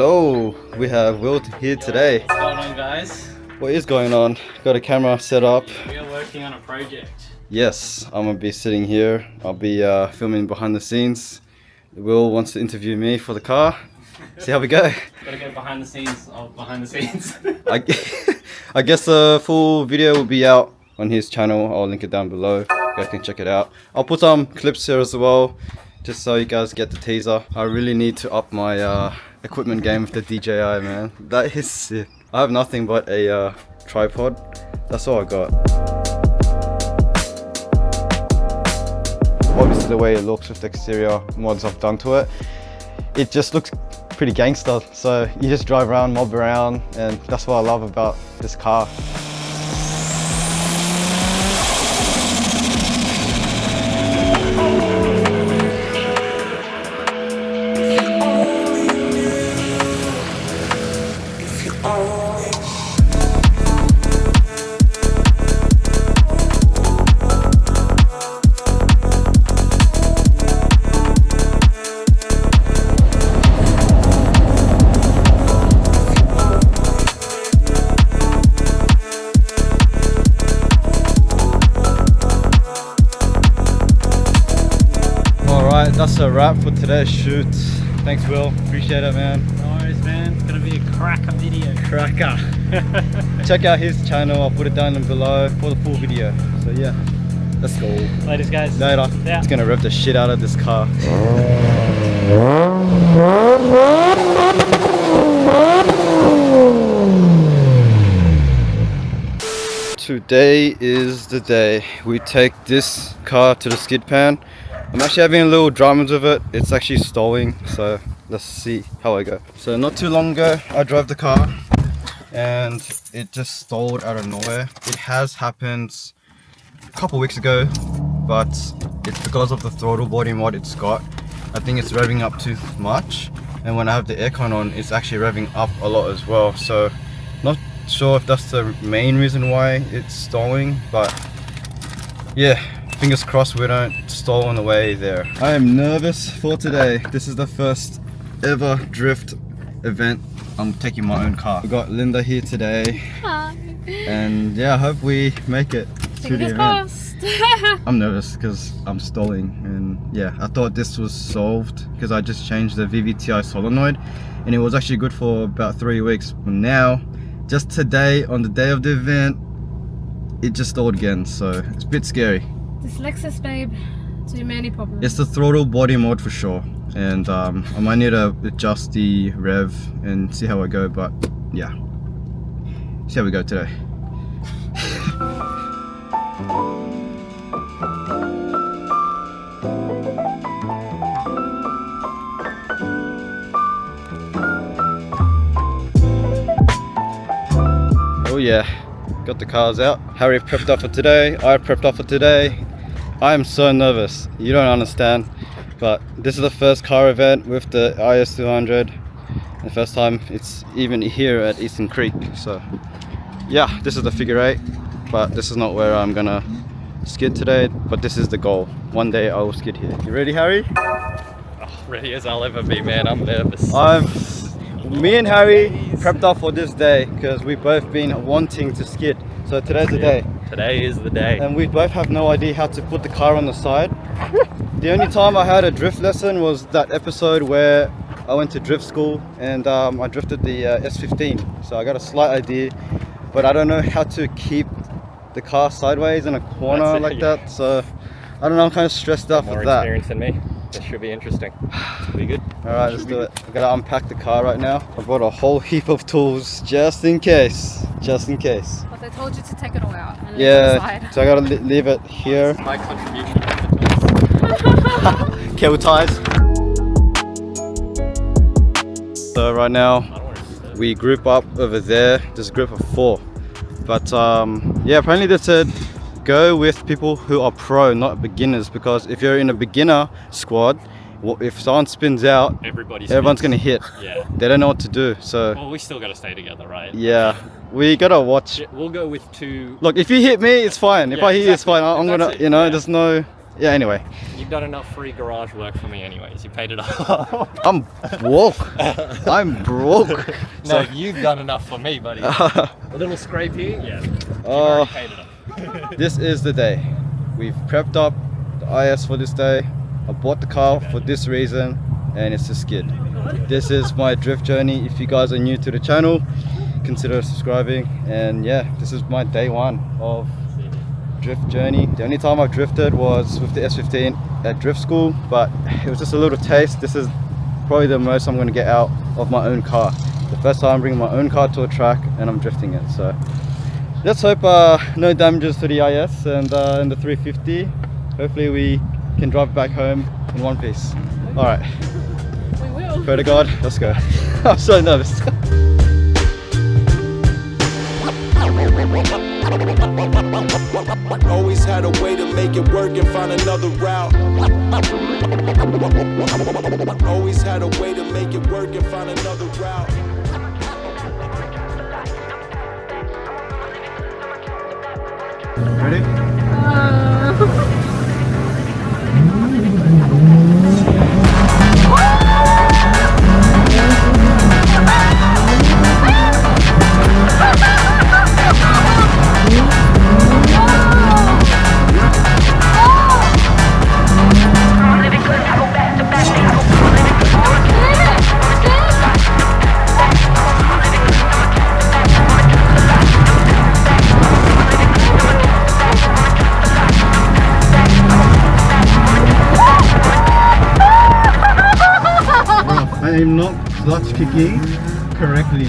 Hello, we have Will here today. What's going on, guys? What is going on? Got a camera set up. We are working on a project. Yes, I'm gonna be sitting here. I'll be filming behind the scenes. Will wants to interview me for the car. See how we go. Gotta go behind the scenes of behind the scenes. I guess the full video will be out on his channel. I'll link it down below. You guys can check it out. I'll put some clips here as well, just so you guys get the teaser. I really need to up my equipment game with the DJI, man. That is sick. I have nothing but a tripod. That's all I got. Obviously the way it looks with the exterior mods I've done to it, it just looks pretty gangster. So you just drive around, mob around, and that's what I love about this car. That's a wrap for today's shoot. Thanks, Will. Appreciate it, man. No worries, man. It's gonna be a cracker video. Cracker. Check out his channel. I'll put it down below for the full video. So yeah, let's go. Ladies, guys. Later. Yeah. It's gonna rev the shit out of this car. Today is the day we take this car to the skid pan. I'm actually having a little dramas with it. It's actually stalling, so let's see how I go. So not too long ago, I drove the car and it just stalled out of nowhere. It has happened a couple weeks ago, but it's because of the throttle body mod it's got. I think it's revving up too much, and when I have the aircon on, it's actually revving up a lot as well. So not sure if that's the main reason why it's stalling, but yeah. Fingers crossed we don't stall on the way there. I am nervous for today. This is the first ever drift event. I'm taking my own car. We got Linda here today. Hi. And yeah, I hope we make it to the event. I'm nervous because I'm stalling, and yeah, I thought this was solved because I just changed the VVTi solenoid and it was actually good for about 3 weeks. But now, just today, on the day of the event, it just stalled again, so it's a bit scary. This Lexus, babe, too many problems. It's the throttle body mode for sure, and I might need to adjust the rev and see how I go, but yeah, see how we go today. Oh yeah, got the cars out. Harry prepped up for today, I prepped up for today. I am so nervous, you don't understand, but this is the first car event with the IS200, the first time it's even here at Eastern Creek. So yeah, this is the figure 8, but this is not where I'm gonna skid today, but this is the goal. One day I will skid here. You ready, Harry? Oh, ready as I'll ever be, man. I'm nervous. Me and Harry prepped up for this day because we've both been wanting to skid. So today's the day. Today is the day. And we both have no idea how to put the car on the side. The only time I had a drift lesson was that episode where I went to drift school and I drifted the S15. So I got a slight idea, but I don't know how to keep the car sideways in a corner like that. So I don't know, I'm kind of stressed out for that. More experience than me. This should be interesting. It'll be good. Alright, let's do it. I've got to unpack the car right now. I brought a whole heap of tools just in case. Just in case. But they told you to take it all out and leave it Yeah, aside. so I gotta leave it here. My contribution to the Cable ties. So right now we group up over there. There's a group of 4. But yeah, apparently they said go with people who are pro, not beginners, because if you're in a beginner squad, if someone spins out, everyone's gonna hit. Yeah. They don't know what to do. So well, we still gotta stay together, right? yeah, we gotta watch. We'll go with 2. Look, if you hit me, it's fine. If Yeah, I hit you, it's exactly. fine. I'm If gonna, that's it, you know, yeah. there's no Yeah, anyway. You've done enough free garage work for me anyways. You paid it off. I'm broke. I'm broke. No, you've done enough for me, buddy. A little scrape here? Yeah. You've already paid it off. This is the day. We've prepped up the IS for this day. I bought the car for this reason, and it's a skid. This is my drift journey. If you guys are new to the channel, consider subscribing. And yeah, this is my day one of drift journey. The only time I've drifted was with the S15 at drift school, but it was just a little taste. This is probably the most I'm going to get out of my own car. The first time I'm bringing my own car to a track and I'm drifting it. So let's hope no damages to the IS and the 350. Hopefully we can drive back home in one piece. All right. We will. Pray to God, let's go. I'm so nervous. Always had a way to make it work and find another route. Always had a way to make it work and find another route. Ready? I am not clutch kicking correctly.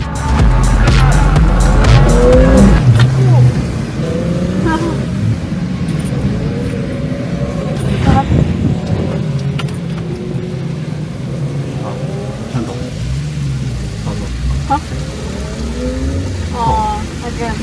Oh, again.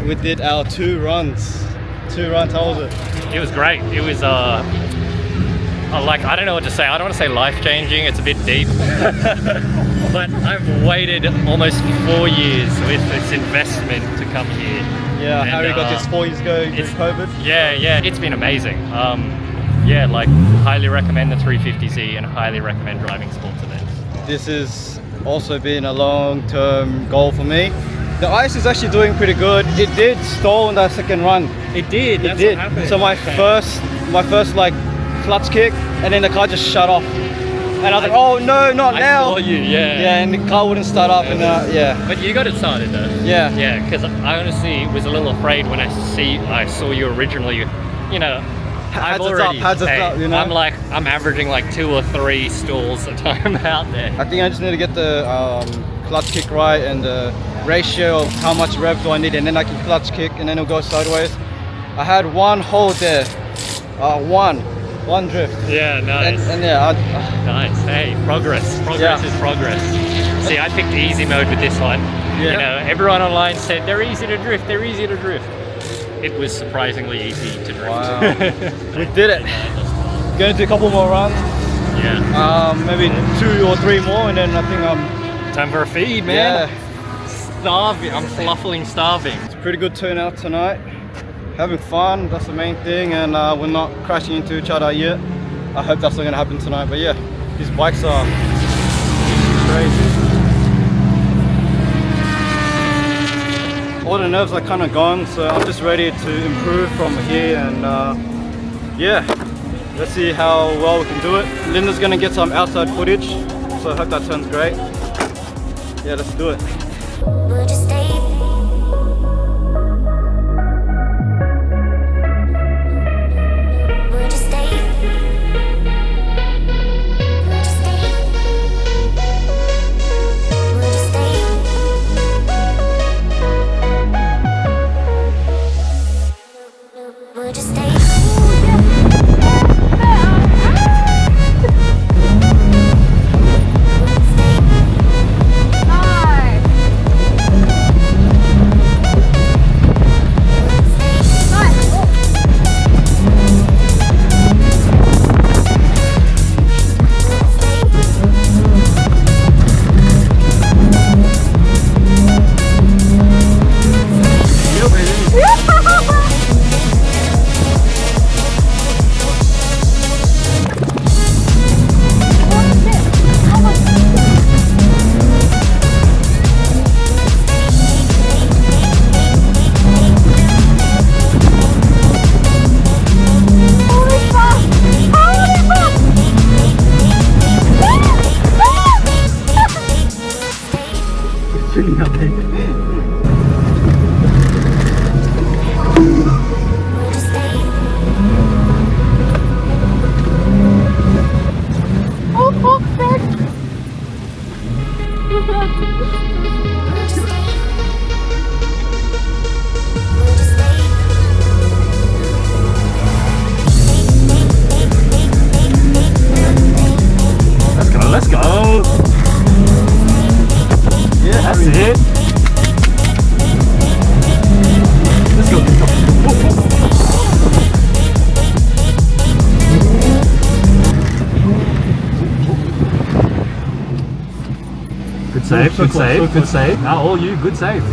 We did our two runs. How was it? It was great. It was like, I don't know what to say. I don't want to say life-changing. It's a bit deep. But I've waited almost 4 years with this investment to come here. Yeah, And, Harry got this 4 years ago during COVID. Yeah, it's been amazing. Yeah, like, highly recommend the 350Z and highly recommend driving sports events. This has also been a long-term goal for me. The ice is actually doing pretty good. It did stall in that second run. It did. It did. So my first like clutch kick, and then the car just shut off. And I was like, oh no, not now. I saw you, yeah. Yeah, and the car wouldn't start up, and yeah. But you got it started though. Yeah. Yeah, because I honestly was a little afraid when I saw you originally. You know, Heads already, up, you know. I'm averaging like 2 or 3 stalls a time out there. I think I just need to get the clutch kick right and the ratio of how much rev do I need, and then I can clutch kick and then it'll go sideways. I had one hold there, one drift. Yeah, nice. And yeah, nice. Hey, progress is progress. See, I picked easy mode with this one. Yeah. You know, everyone online said they're easy to drift. It was surprisingly easy to drift. Wow. We did it. Going to do a couple more runs. Yeah. Maybe 2 or 3 more, and then I think I'm Time for a feed, man. Yeah, Starving. I'm fluffling starving. it's a pretty good turnout tonight. Having fun, that's the main thing, and we're not crashing into each other yet. I hope that's not gonna happen tonight, but yeah, these bikes are crazy. All the nerves are kind of gone, so I'm just ready to improve from here, and yeah, let's see how well we can do it. Linda's gonna get some outside footage, so I hope that turns great. Yeah, let's do it. Would you stay? Would you stay? Would you stay? Would you stay? Would you stay? Let's go. Yeah, that's it. Let's go. Good save, good save, good save. Now all you, good save.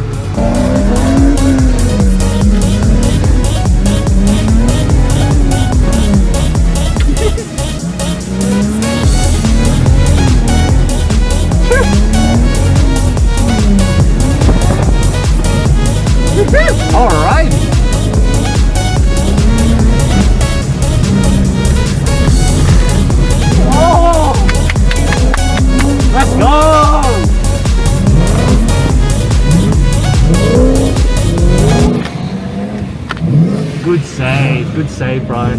All right. Oh, let's go. Good save, Brian.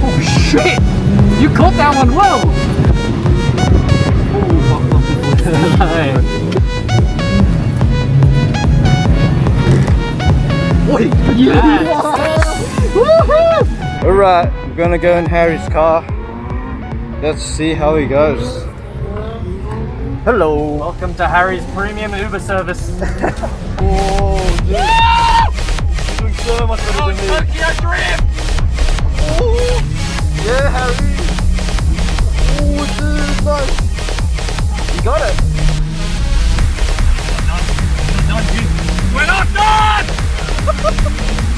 Oh shit! You caught that one well. Yes. Alright, we're gonna go in Harry's car. Let's see how he goes. Hello. Welcome to Harry's premium Uber service. Oh, dude. You're doing so much better than me. Tokyo Drift! Oh, yeah, Harry. Oh, dude, nice. You got it. We're not done!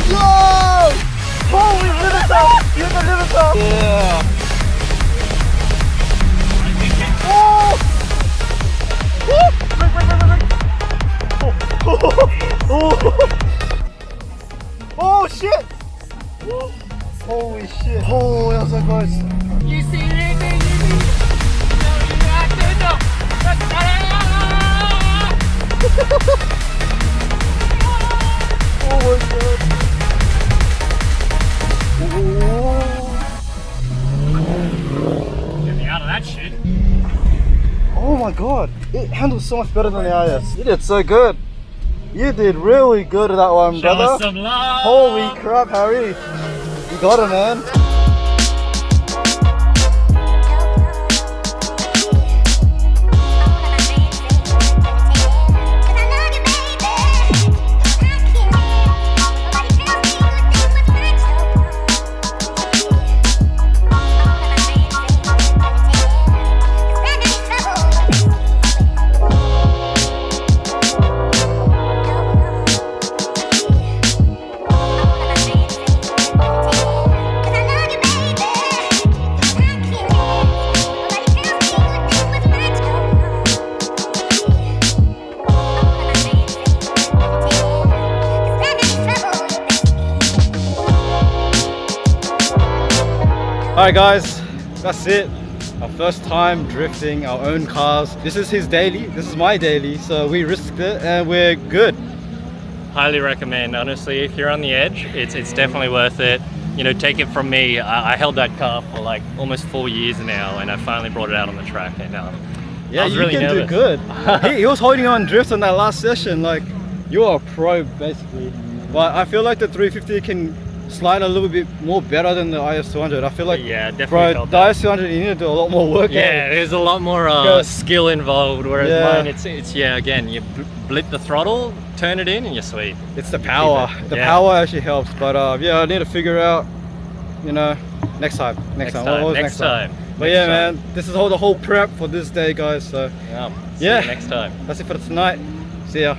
Yo! Holy limiter! You're the limiter! Yeah. Oh! Oh shit! Holy shit! Oh, that was so close. You see anything? No, you have to know. Oh my god! Get me out of that shit. Oh my god! It handles so much better than the IS. You did so good. You did really good at that one, Show brother. us some love. Holy crap, Harry! You got it, man. Alright guys, that's it. Our first time drifting our own cars. This is his daily, this is my daily, so we risked it and we're good. Highly recommend, honestly, if you're on the edge, it's definitely worth it. You know, take it from me, I held that car for like almost 4 years now, and I finally brought it out on the track, and yeah, I was you really can nervous. do good. he was holding on drift on that last session, like you are a pro basically. But I feel like the 350 can slide a little bit more better than the IS200. I feel like, Yeah, definitely bro, felt the that. IS200 you need to do a lot more work. Yeah, there's a lot more Because- skill involved, whereas Yeah. mine, it's yeah, again, you blip the throttle, turn it in, and you're sweet. It's the power. Keep it. The Yeah. power actually helps. But yeah, I need to figure out, you know, next time. Next time. What was Next time. But yeah, man, this is the whole prep for this day, guys. So Yeah. See Yeah. you next time. that's it for tonight. See ya.